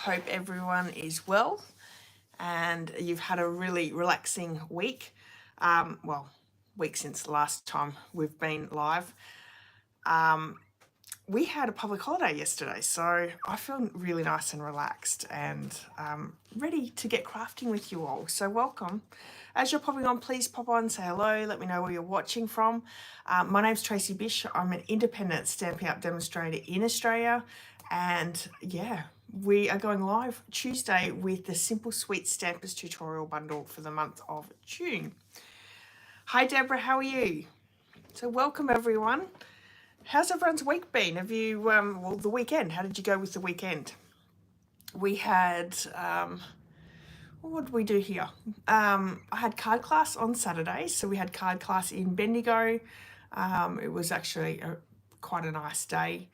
hope everyone is well and you've had a really relaxing week. Week since the last time we've been live. We had a public holiday yesterday, so I feel really nice and relaxed and ready to get crafting with you all. So welcome. As you're popping on, please pop on, say hello, let me know where you're watching from. My name's Tracy.bish. I'm an independent Stampin' Up! Demonstrator in Australia, and yeah, we are going live Tuesday with the Simple Sweet Stampers tutorial bundle for the month of June. Hi Deborah, how are you? So welcome everyone. How's everyone's week been? Have you, the weekend, how did you go with the weekend? We had, what did we do here? I had card class on Saturday, so we had card class in Bendigo. It was actually quite a nice day.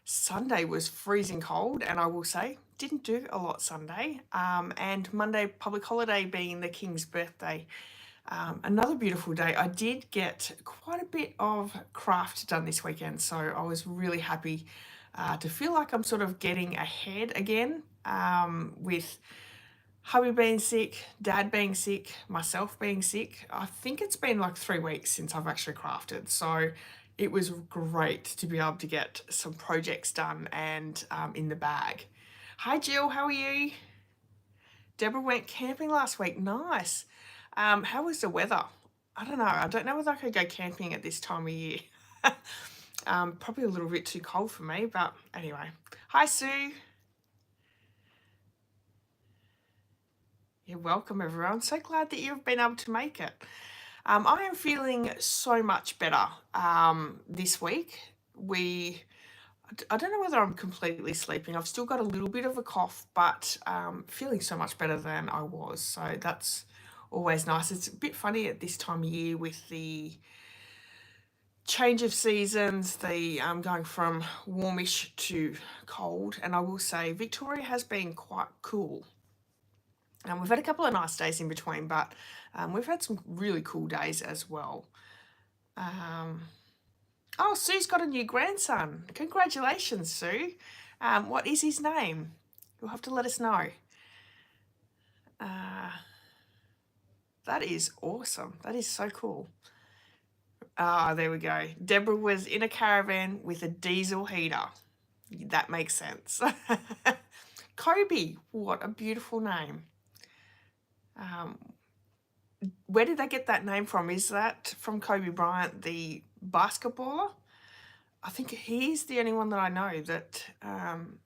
Sunday was freezing cold, and I will say, didn't do a lot Sunday. And Monday, public holiday being the King's birthday. Another beautiful day. I did get quite a bit of craft done this weekend, so I was really happy to feel like I'm sort of getting ahead again with hubby being sick, dad being sick, myself being sick. I think it's been like 3 weeks since I've actually crafted, so it was great to be able to get some projects done and in the bag. Hi Jill, how are you? Deborah went camping last week. Nice. How was the weather? I don't know. I don't know whether I could go camping at this time of year. Probably a little bit too cold for me, but anyway. Hi, Sue. You're welcome, everyone. So glad that you've been able to make it. I am feeling so much better this week. I don't know whether I'm completely sleeping. I've still got a little bit of a cough, but feeling so much better than I was. So that's always nice. It's a bit funny at this time of year with the change of seasons, the going from warmish to cold. And I will say Victoria has been quite cool. We've had a couple of nice days in between, but we've had some really cool days as well. Oh, Sue's got a new grandson. Congratulations, Sue. What is his name? You'll have to let us know. That is awesome. That is so cool. There we go. Deborah was in a caravan with a diesel heater. That makes sense. Kobe, what a beautiful name. Where did they get that name from? Is that from Kobe Bryant, the basketballer? I think he's the only one that I know that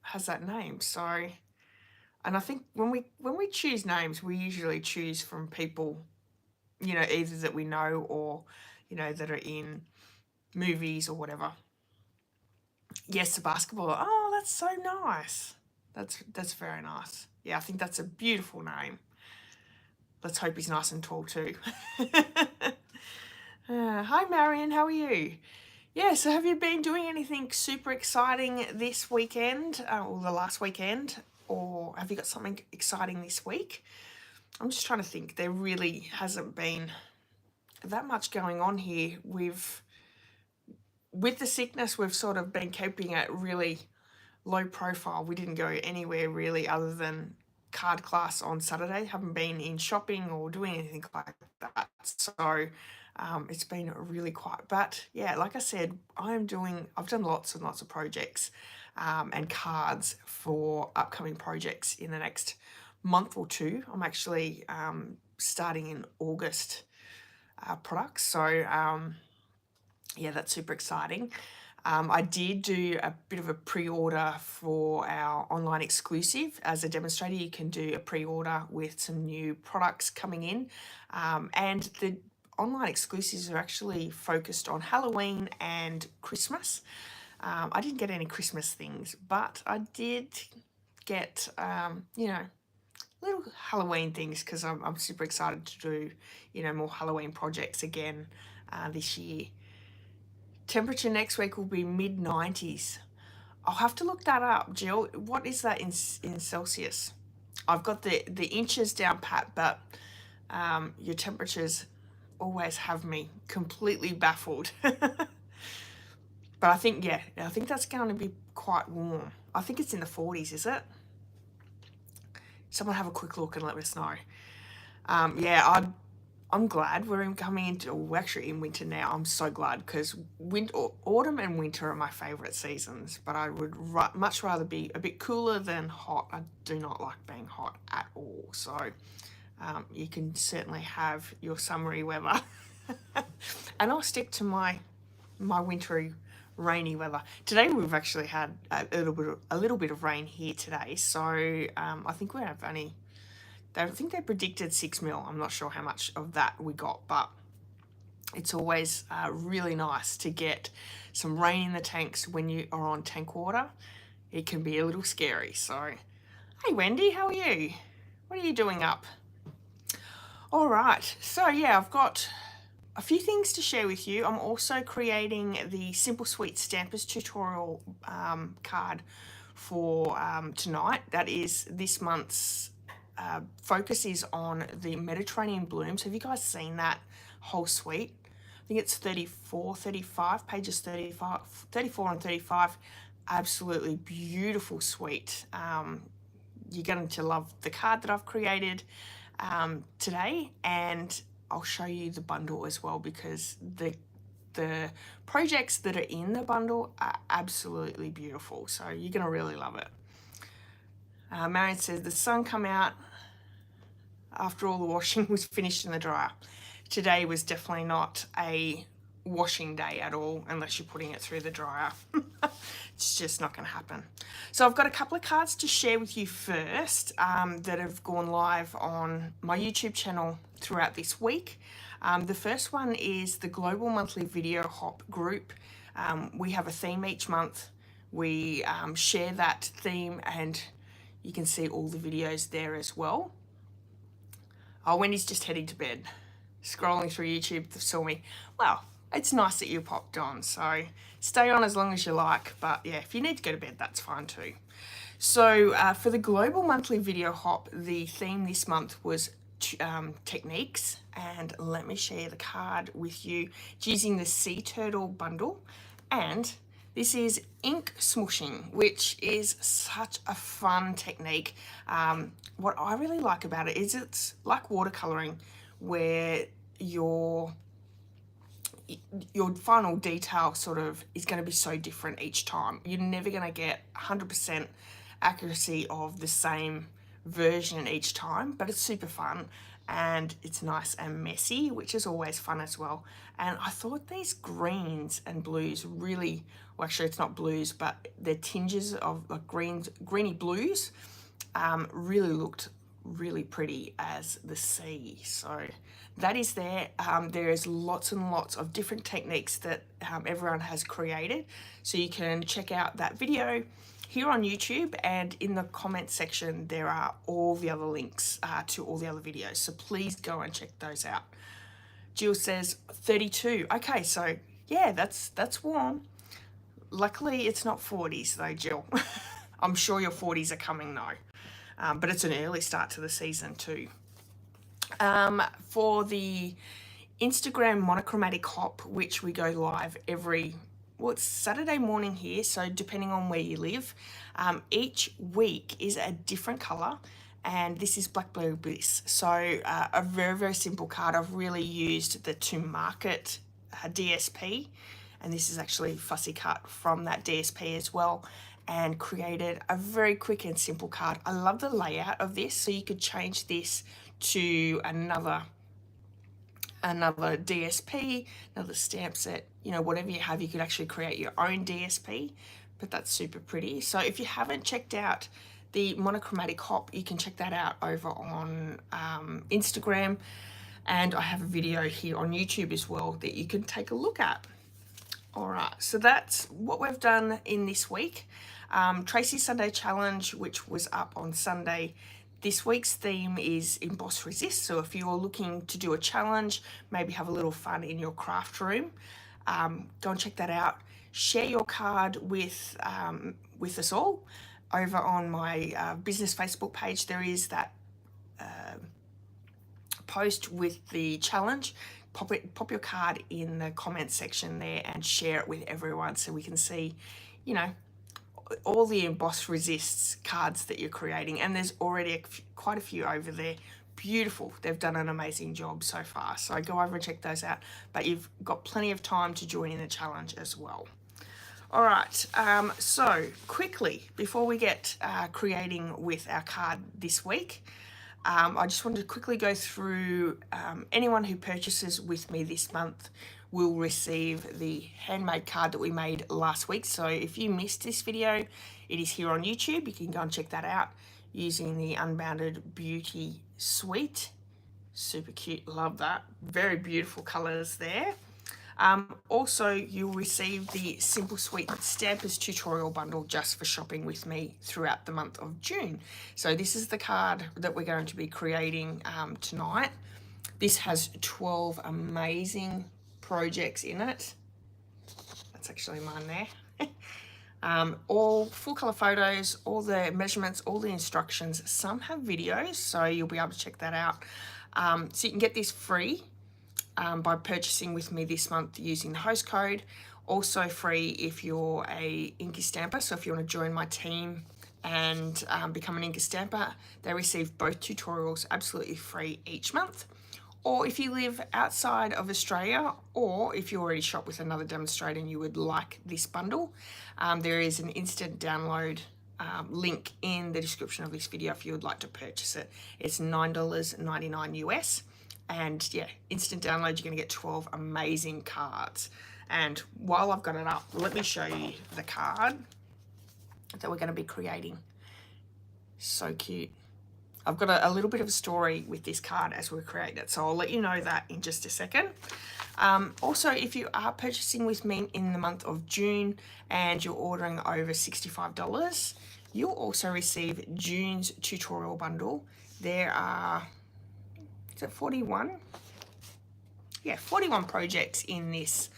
has that name. So, and I think when we choose names, we usually choose from people, you know, either that we know or, you know, that are in movies or whatever. Yes, the basketballer. Oh, that's so nice. That's very nice. Yeah, I think that's a beautiful name. Let's hope he's nice and tall too. Hi Marion, how are you? Yeah, so have you been doing anything super exciting this weekend, or the last weekend, or have you got something exciting this week? I'm just trying to think. There really hasn't been that much going on here. With the sickness, we've sort of been keeping it really low profile. We didn't go anywhere really other than card class on Saturday. Haven't been in shopping or doing anything like that. So it's been really quiet. But yeah, like I said, I've done lots and lots of projects and cards for upcoming projects in the next month or two. I'm actually starting in August products. So yeah, that's super exciting. I did do a bit of a pre-order for our online exclusive. As a demonstrator, you can do a pre-order with some new products coming in. And the online exclusives are actually focused on Halloween and Christmas. I didn't get any Christmas things, but I did get, you know, little Halloween things because I'm super excited to do, you know, more Halloween projects again this year. Temperature next week will be mid-90s. I'll have to look that up, Jill. What is that in Celsius? I've got the inches down pat, but your temperatures always have me completely baffled. But I think, yeah, I think that's going to be quite warm. I think it's in the 40s, is it? someone have a quick look and let us know. Yeah, I'm glad we're coming into, we're actually in winter now. I'm so glad, because autumn and winter are my favourite seasons, but I would much rather be a bit cooler than hot. I do not like being hot at all. So you can certainly have your summery weather. And I'll stick to my wintry rainy weather. Today we've actually had a little bit of rain here today, so I think we have only, I think they predicted 6 mil. I'm not sure how much of that we got, but it's always really nice to get some rain in the tanks when you are on tank water. It can be a little scary. So, hey Wendy, how are you? What are you doing up? All right, so yeah, I've got a few things to share with you. I'm also creating the Simple Sweet Stampers tutorial card for tonight. That is this month's focus is on the Mediterranean blooms. Have you guys seen that whole suite? I think it's 34, 35, pages 35, 34 and 35. Absolutely beautiful suite. You're going to love the card that I've created today, and I'll show you the bundle as well, because the projects that are in the bundle are absolutely beautiful. So you're going to really love it. Marion says the sun come out after all the washing was finished in the dryer. Today was definitely not a washing day at all, unless you're putting it through the dryer. It's just not going to happen. So I've got a couple of cards to share with you first that have gone live on my YouTube channel throughout this week. The first one is the Global Monthly Video Hop group. We have a theme each month. We share that theme, and you can see all the videos there as well. Oh, Wendy's just heading to bed. Scrolling through YouTube, saw me. Well, it's nice that you popped on, so stay on as long as you like. But yeah, if you need to go to bed, that's fine too. So for the Global Monthly Video Hop, the theme this month was techniques, and let me share the card with you. It's using the Sea Turtle bundle, and this is ink smooshing, which is such a fun technique. What I really like about it is it's like watercoloring, where your final detail sort of is going to be so different each time. You're never going to get 100% accuracy of the same version each time, but it's super fun, and it's nice and messy, which is always fun as well. And I thought these greens and blues really, well, actually it's not blues, but they're tinges of like greeny blues, really looked really pretty as the sea. So that is there. There is lots and lots of different techniques that everyone has created, so you can check out that video here on YouTube, and in the comment section there are all the other links to all the other videos, so please go and check those out. Jill says 32. Okay, so yeah, that's warm. Luckily it's not 40s though, Jill. I'm sure your 40s are coming though, but it's an early start to the season too. For the Instagram monochromatic hop, which we go live it's Saturday morning here, so depending on where you live, each week is a different colour, and this is Blackberry Bliss. So a very, very simple card. I've really used the To Market DSP, and this is actually fussy cut from that DSP as well, and created a very quick and simple card. I love the layout of this, so you could change this to another DSP, another stamp set, you know, whatever you have, you could actually create your own DSP, but that's super pretty. So if you haven't checked out the monochromatic hop, you can check that out over on Instagram, and I have a video here on YouTube as well that you can take a look at. All right, so that's what we've done in this week. Tracy's Sunday Challenge, which was up on Sunday. This week's theme is Emboss Resist, so if you're looking to do a challenge, maybe have a little fun in your craft room, go and check that out. Share your card with us all over on my business Facebook page. There is that post with the challenge. Pop your card in the comment section there and share it with everyone, so we can see, you know, all the emboss resists cards that you're creating, and there's already quite a few over there. Beautiful. They've done an amazing job so far, so go over and check those out, but you've got plenty of time to join in the challenge as well. All right, so quickly before we get creating with our card this week, I just wanted to quickly go through anyone who purchases with me this month will receive the handmade card that we made last week. So if you missed this video, it is here on YouTube. You can go and check that out using the Unbounded Beauty Suite. Super cute, love that. Very beautiful colors there. Also, you'll receive the Simple Sweet Stampers tutorial bundle just for shopping with me throughout the month of June. So this is the card that we're going to be creating tonight. This has 12 amazing projects in it. That's actually mine there. All full color photos, all the measurements, all the instructions. Some have videos, so you'll be able to check that out. So you can get this free by purchasing with me this month using the host code. Also free if you're a INKY stamper. So if you want to join my team and become an INKY stamper, they receive both tutorials absolutely free each month. Or if you live outside of Australia, or if you already shop with another demonstrator and you would like this bundle, there is an instant download link in the description of this video if you would like to purchase it. It's $9.99 US. And yeah, instant download, you're going to get 12 amazing cards. And while I've got it up, let me show you the card that we're going to be creating. So cute. I've got a little bit of a story with this card as we create it, so I'll let you know that in just a second. Also, if you are purchasing with me in the month of June and you're ordering over $65, you'll also receive June's tutorial bundle. There are, is it 41? Yeah, 41 projects in this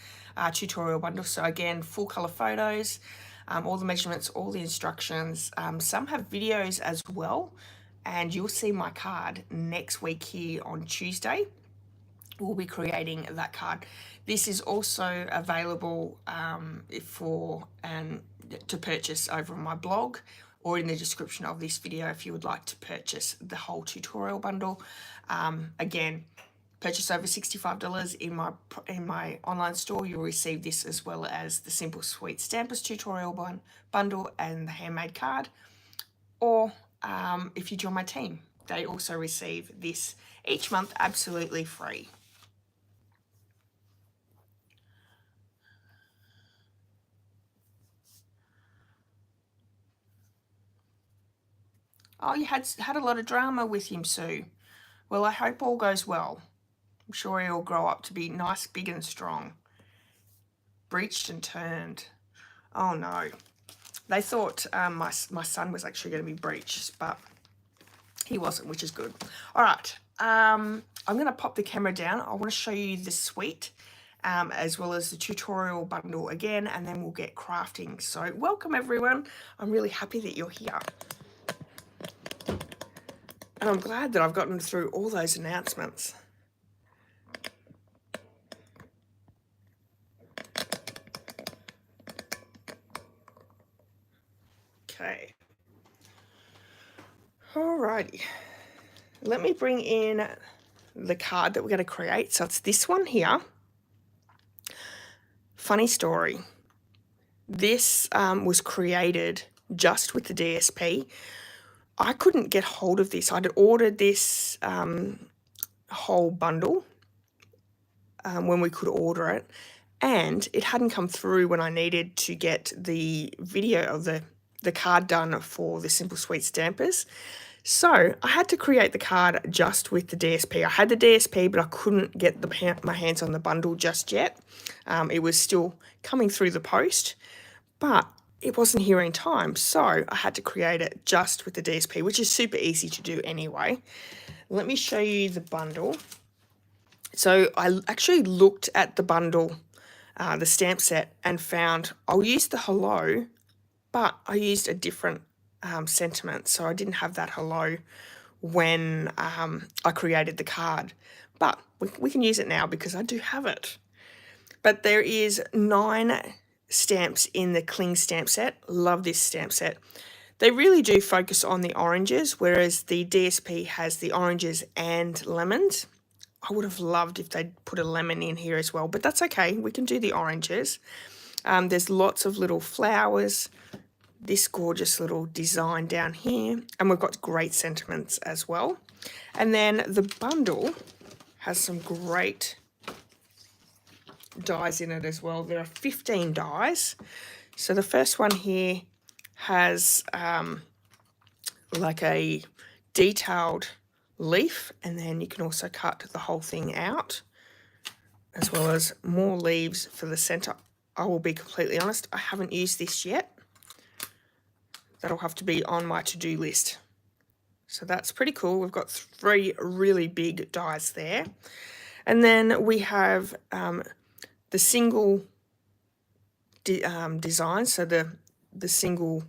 tutorial bundle. So again, full color photos, all the measurements, all the instructions. Some have videos as well. And you'll see my card next week here on Tuesday. We'll be creating that card. This is also available to purchase over on my blog or in the description of this video if you would like to purchase the whole tutorial bundle. Again, purchase over $65 in my online store, you'll receive this as well as the Simple Sweet Stampers tutorial bundle and the handmade card. Or if you join my team, they also receive this each month absolutely free. Oh, you had a lot of drama with him, Sue. Well, I hope all goes well. I'm sure he'll grow up to be nice, big and strong. Breached and turned. Oh no. They thought my son was actually going to be breached, but he wasn't, which is good. All right, I'm going to pop the camera down. I want to show you the suite as well as the tutorial bundle again, and then we'll get crafting. So welcome everyone. I'm really happy that you're here. And I'm glad that I've gotten through all those announcements. Okay. Alrighty. Let me bring in the card that we're going to create. So it's this one here. Funny story. This was created just with the DSP. I couldn't get hold of this. I'd ordered this whole bundle when we could order it, and it hadn't come through when I needed to get the video of the card done for the Simple Sweet Stampers. So I had to create the card just with the DSP. I had the DSP, but I couldn't get my hands on the bundle just yet. It was still coming through the post, but it wasn't here in time. So I had to create it just with the DSP, which is super easy to do anyway. Let me show you the bundle. So I actually looked at the bundle, the stamp set, and found I'll use the hello, but I used a different sentiment. So I didn't have that hello when I created the card. But we can use it now because I do have it. But there is 9 stamps in the Cling stamp set. Love this stamp set. They really do focus on the oranges, whereas the DSP has the oranges and lemons. I would have loved if they'd put a lemon in here as well, but that's okay. We can do the oranges. There's lots of little flowers, this gorgeous little design down here, and we've got great sentiments as well. And then the bundle has some great dies in it as well. There are 15 dies. So the first one here has like a detailed leaf, and then you can also cut the whole thing out, as well as more leaves for the center. I will be completely honest, I haven't used this yet. That'll have to be on my to-do list. So that's pretty cool. We've got 3 really big dies there. And then we have the single design, so the single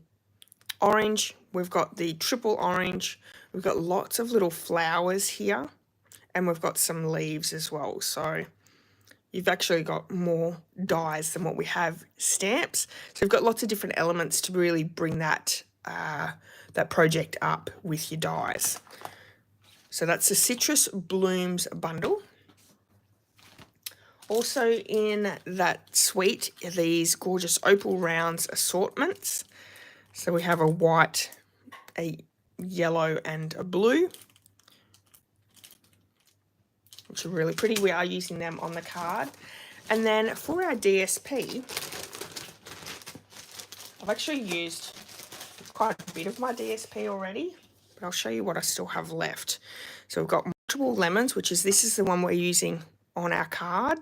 orange. We've got the triple orange. We've got lots of little flowers here, and we've got some leaves as well. So you've actually got more dies than what we have stamps. So you've got lots of different elements to really bring that that project up with your dies. So that's the Citrus Blooms bundle. Also in that suite are these gorgeous opal rounds assortments. So we have a white, a yellow and a blue, which are really pretty. We are using them on the card. And then for our DSP, I've actually used quite a bit of my DSP already, but I'll show you what I still have left. So we've got multiple lemons, this is the one we're using on our card.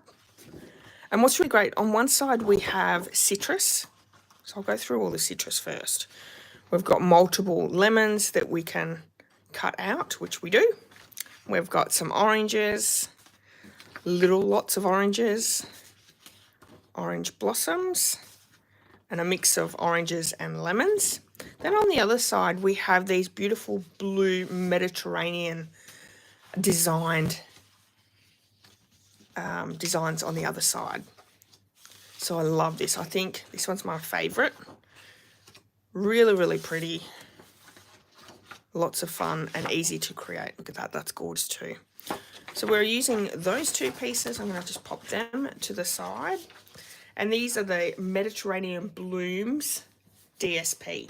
And what's really great, on one side we have citrus. So I'll go through all the citrus first. We've got multiple lemons that we can cut out, which we do. We've got some oranges, lots of oranges, orange blossoms, and a mix of oranges and lemons. Then on the other side, we have these beautiful blue Mediterranean designs on the other side. So I love this. I think this one's my favorite. Really, really pretty. Lots of fun and easy to create. Look at that, that's gorgeous too. So we're using those 2 pieces. I'm gonna just pop them to the side. And these are the Mediterranean Blooms DSP.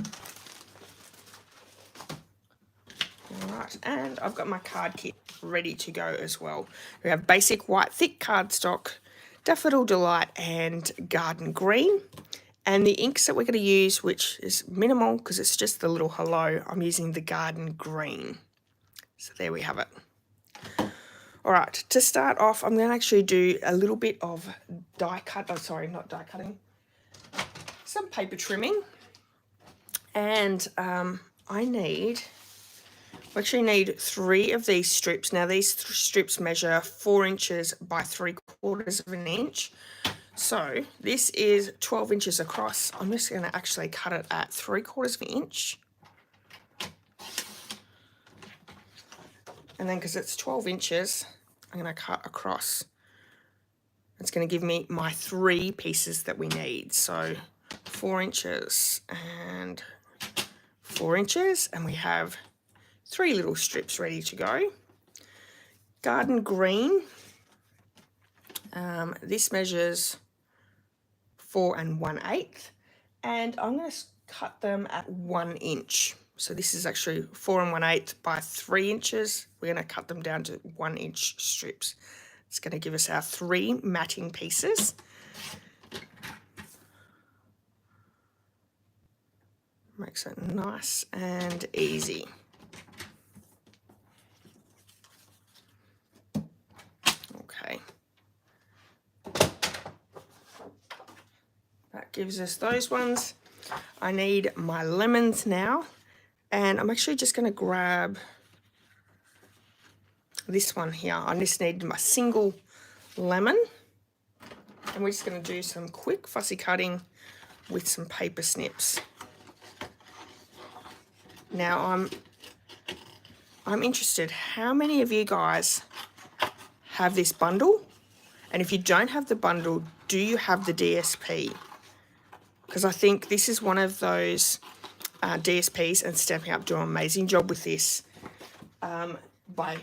All right, and I've got my card kit ready to go as well. We have basic white thick cardstock, Daffodil Delight and Garden Green. And the inks that we're going to use, which is minimal because it's just the little hello, I'm using the Garden Green. So there we have it. All right, to start off, I'm going to actually do a little bit of some paper trimming. And we actually need 3 of these strips. Now these strips measure 4 inches by 3/4 of an inch. So this is 12 inches across. I'm just going to actually cut it at 3/4 of an inch. And then because it's 12 inches, I'm going to cut across. It's going to give me my 3 pieces that we need. So 4 inches and 4 inches, and we have 3 little strips ready to go. Garden Green, this measures 4 1/8, and I'm going to cut them at 1 inch. So this is actually 4 1/8 by 3 inches. We're going to cut them down to 1 inch strips. It's going to give us our 3 matting pieces. Makes it nice and easy. Okay. That gives us those ones. I need my lemons now, and I'm actually just going to grab this one here. I just need my single lemon, and we're just going to do some quick fussy cutting with some paper snips. Now I'm interested, how many of you guys have this bundle? And if you don't have the bundle, do you have the DSP? because I think this is one of those DSPs, and Stampin' Up do an amazing job with this. By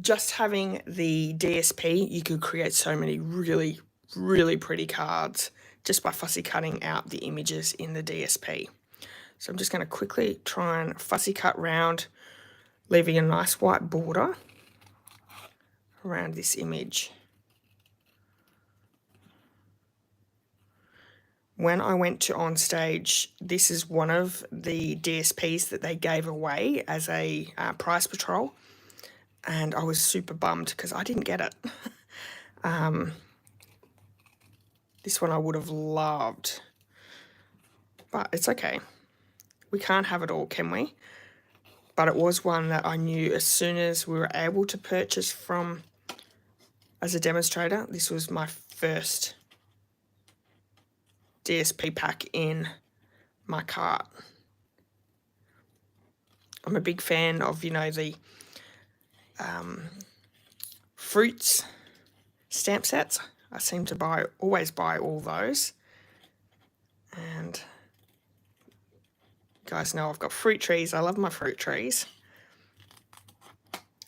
just having the DSP, you could create so many really, really pretty cards just by fussy cutting out the images in the DSP. So I'm just going to quickly try and fussy cut round, leaving a nice white border around this image. When I went to On Stage, this is one of the DSPs that they gave away as a prize patrol, and I was super bummed because I didn't get it. This one I would have loved, but it's okay. We can't have it all, can we? But it was one that I knew as soon as we were able to purchase from as a demonstrator. This was my first DSP pack in my cart. I'm a big fan of, you know, the fruits stamp sets. I seem to always buy all those. And you guys know I've got fruit trees. I love my fruit trees.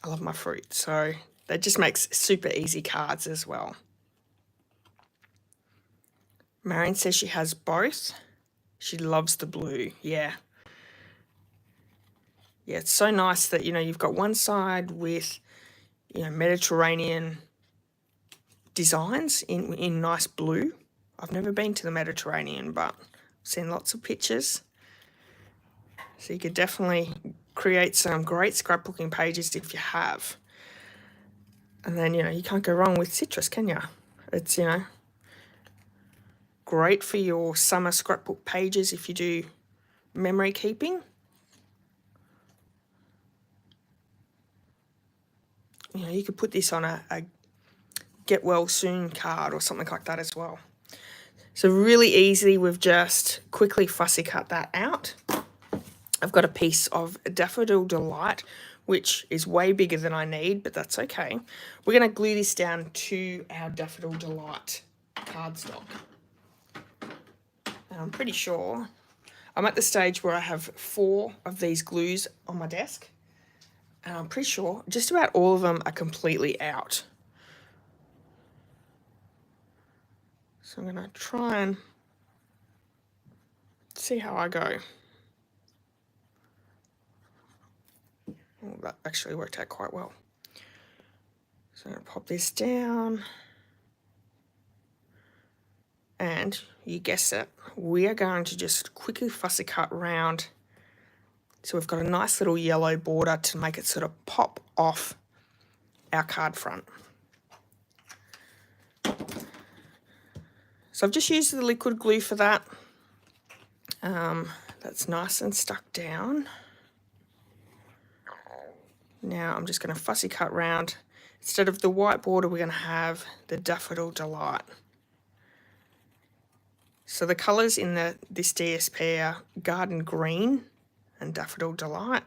I love my fruit. So that just makes super easy cards as well. Marion says she has both. She loves the blue. Yeah. Yeah, it's so nice that, you know, you've got one side with, you know, Mediterranean designs in nice blue. I've never been to the Mediterranean, but I've seen lots of pictures. So you could definitely create some great scrapbooking pages if you have. And then, you know, you can't go wrong with citrus, can you? It's, you know, great for your summer scrapbook pages if you do memory keeping. You know, you could put this on a get well soon card or something like that as well. So really easy, we've just quickly fussy cut that out. I've got a piece of Daffodil Delight, which is way bigger than I need, but that's okay. We're going to glue this down to our Daffodil Delight cardstock. And I'm pretty sure I'm at the stage where I have 4 of these glues on my desk. And I'm pretty sure just about all of them are completely out. So I'm going to try and see how I go. Oh, that actually worked out quite well. So I'm going to pop this down. And you guessed it, we are going to just quickly fussy cut round. So we've got a nice little yellow border to make it sort of pop off our card front. So I've just used the liquid glue for that. That's nice and stuck down. Now I'm just going to fussy cut round. Instead of the white border, we're going to have the Daffodil Delight. So the colours in this DSP are Garden Green and Daffodil Delight.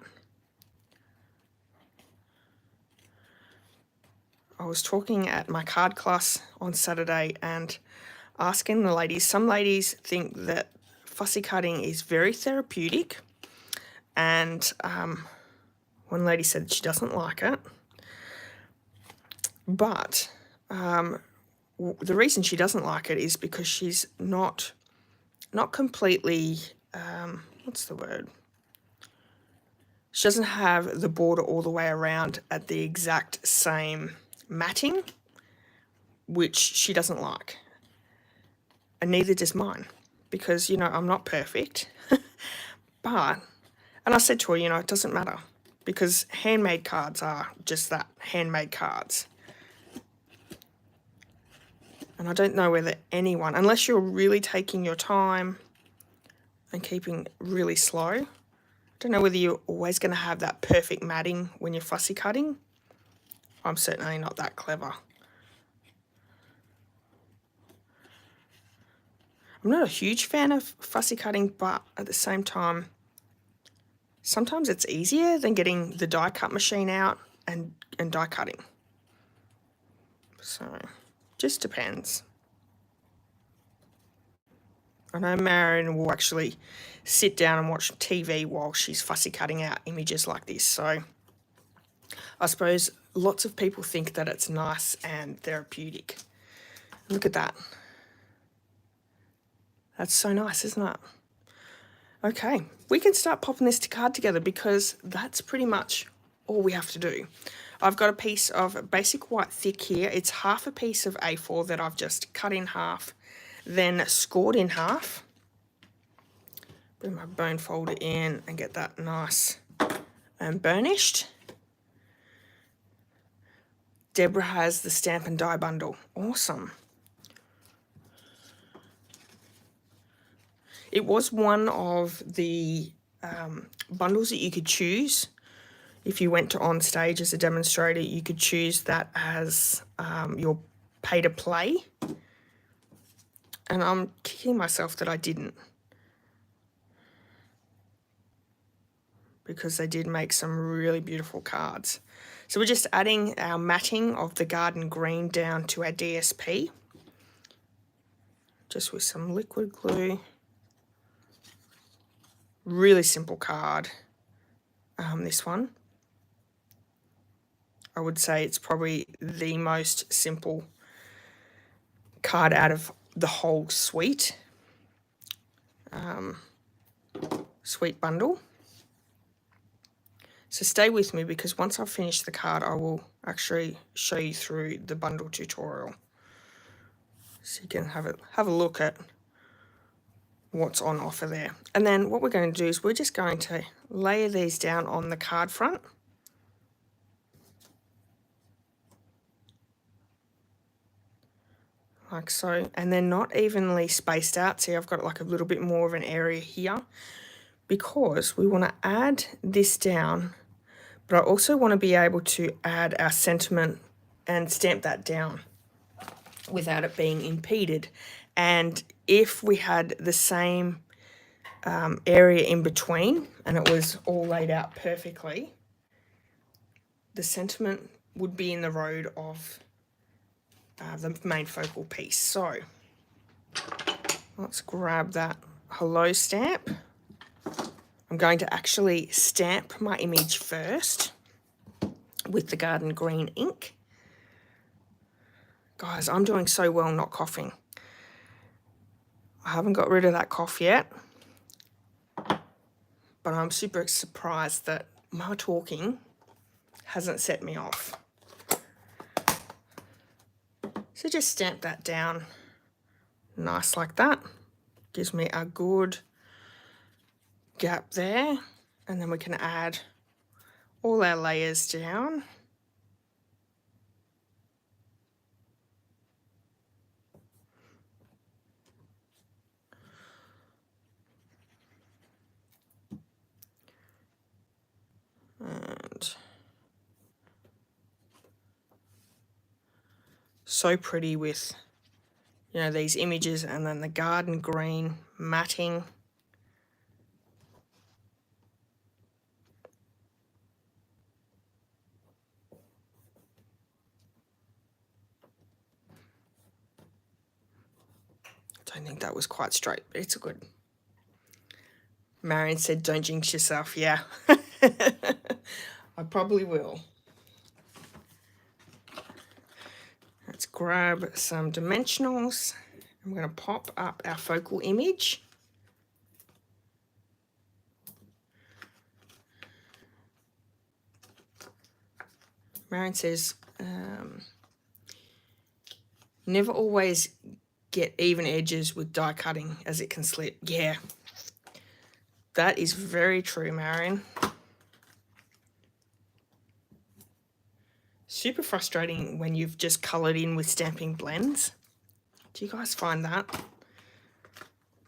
I was talking at my card class on Saturday and asking the ladies, some ladies think that fussy cutting is very therapeutic, and one lady said she doesn't like it, but the reason she doesn't like it is because she's not completely, what's the word? She doesn't have the border all the way around at the exact same matting, which she doesn't like. And neither does mine, because, you know, I'm not perfect. But, and I said to her, you know, it doesn't matter, because handmade cards are just that, handmade cards. And I don't know whether anyone, unless you're really taking your time and keeping really slow, I don't know whether you're always going to have that perfect matting when you're fussy cutting. I'm certainly not that clever. I'm not a huge fan of fussy cutting, but at the same time, sometimes it's easier than getting the die cut machine out and die cutting. So, just depends. I know Marion will actually sit down and watch TV while she's fussy cutting out images like this. So I suppose lots of people think that it's nice and therapeutic. Look at that. That's so nice, isn't it? Okay, we can start popping this card together because that's pretty much all we have to do. I've got a piece of basic white thick here. It's half a piece of A4 that I've just cut in half, then scored in half. Bring my bone folder in and get that nice and burnished. Deborah has the stamp and die bundle. Awesome. It was one of the bundles that you could choose. If you went to on stage as a demonstrator, you could choose that as your pay to play. And I'm kicking myself that I didn't, because they did make some really beautiful cards. So we're just adding our matting of the garden green down to our DSP, just with some liquid glue. Really simple card, this one. I would say it's probably the most simple card out of the whole suite, bundle. So stay with me, because once I've finished the card, I will actually show you through the bundle tutorial, so you can have a look at what's on offer there. And then what we're going to do is we're just going to layer these down on the card front. Like so, and they're not evenly spaced out. See, I've got like a little bit more of an area here, because we want to add this down, but I also want to be able to add our sentiment and stamp that down without it being impeded. And if we had the same area in between and it was all laid out perfectly, the sentiment would be in the road of the main focal piece. So let's grab that hello stamp. I'm going to actually stamp my image first with the garden green ink. Guys, I'm doing so well not coughing. I haven't got rid of that cough yet, but I'm super surprised that my talking hasn't set me off. So just stamp that down nice like that. Gives me a good gap there, and then we can add all our layers down. And so pretty with, you know, these images, and then the garden green matting. I don't think that was quite straight, but it's good. Marion said, don't jinx yourself. Yeah, I probably will. Let's grab some dimensionals. I'm going to pop up our focal image. Marion says, never always get even edges with die cutting, as it can slip. Yeah, that is very true, Marion. Super frustrating when you've just coloured in with stamping blends. Do you guys find that?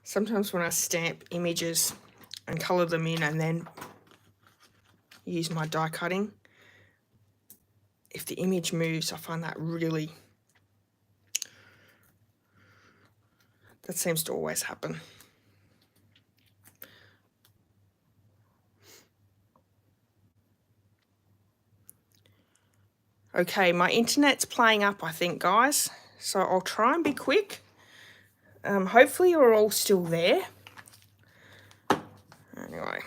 Sometimes when I stamp images and colour them in and then use my die cutting, if the image moves, I find that really, that seems to always happen. Okay, my internet's playing up, I think, guys. So I'll try and be quick. Hopefully you're all still there. Anyway,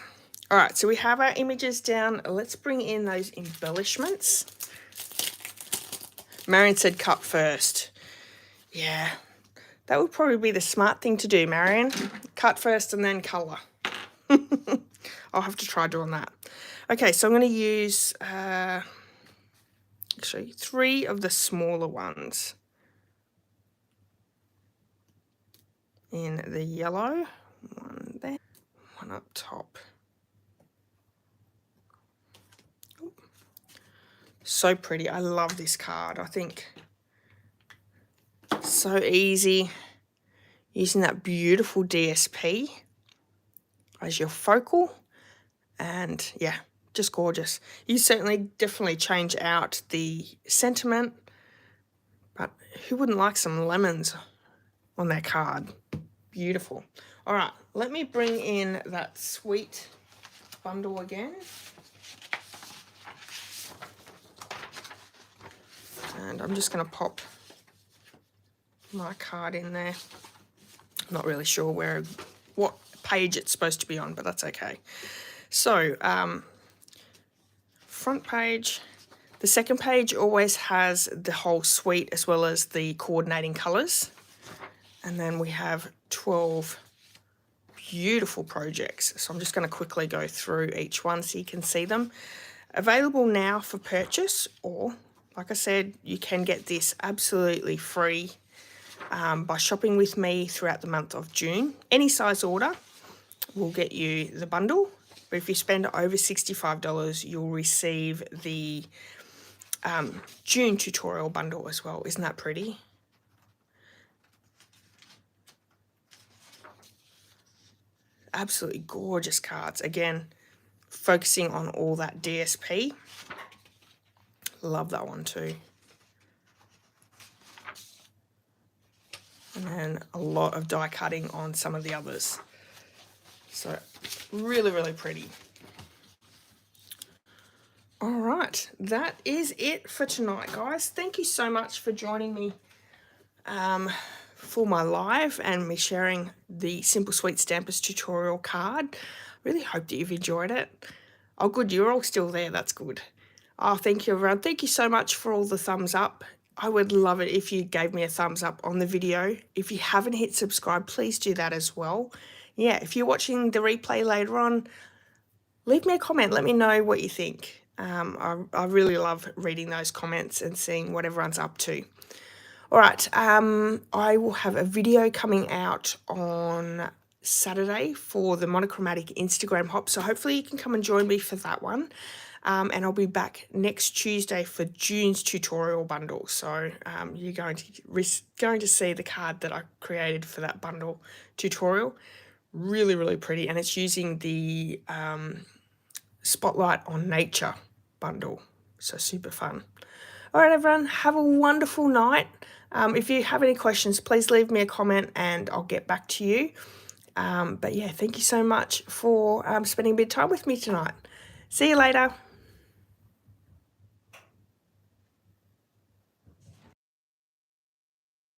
all right, so we have our images down. Let's bring in those embellishments. Marion said cut first. Yeah, that would probably be the smart thing to do, Marion. Cut first and then colour. I'll have to try doing that. Okay, so I'm going to use actually 3 of the smaller ones in the yellow. One there, one up top. So pretty. I love this card. I think so easy using that beautiful DSP as your focal, and yeah, just gorgeous. You certainly definitely change out the sentiment, but who wouldn't like some lemons on their card? Beautiful. All right, let me bring in that sweet bundle again. And I'm just going to pop my card in there. I'm not really sure what page it's supposed to be on, but that's okay. So, front page. The second page always has the whole suite as well as the coordinating colours. And then we have 12 beautiful projects. So I'm just going to quickly go through each one so you can see them. Available now for purchase, or like I said, you can get this absolutely free by shopping with me throughout the month of June. Any size order will get you the bundle, but if you spend over $65, you'll receive the June tutorial bundle as well. Isn't that pretty? Absolutely gorgeous cards. Again, focusing on all that DSP. Love that one too. And then a lot of die cutting on some of the others. So really, really pretty. All right, that is it for tonight, guys. Thank you so much for joining me for my live and me sharing the Simple Sweet Stampers tutorial card. Really hope that you've enjoyed it. Oh, good, you're all still there. That's good. Oh, thank you, everyone. Thank you so much for all the thumbs up. I would love it if you gave me a thumbs up on the video. If you haven't hit subscribe, please do that as well. Yeah, if you're watching the replay later on, leave me a comment. Let me know what you think. I really love reading those comments and seeing what everyone's up to. All right, I will have a video coming out on Saturday for the monochromatic Instagram hop, so hopefully you can come and join me for that one. And I'll be back next Tuesday for June's tutorial bundle. So you're going to see the card that I created for that bundle tutorial. Really, really pretty, and it's using the Spotlight on Nature bundle. So super fun. All right, everyone, have a wonderful night. If you have any questions, please leave me a comment and I'll get back to you. But yeah, thank you so much for spending a bit of time with me tonight. See you later.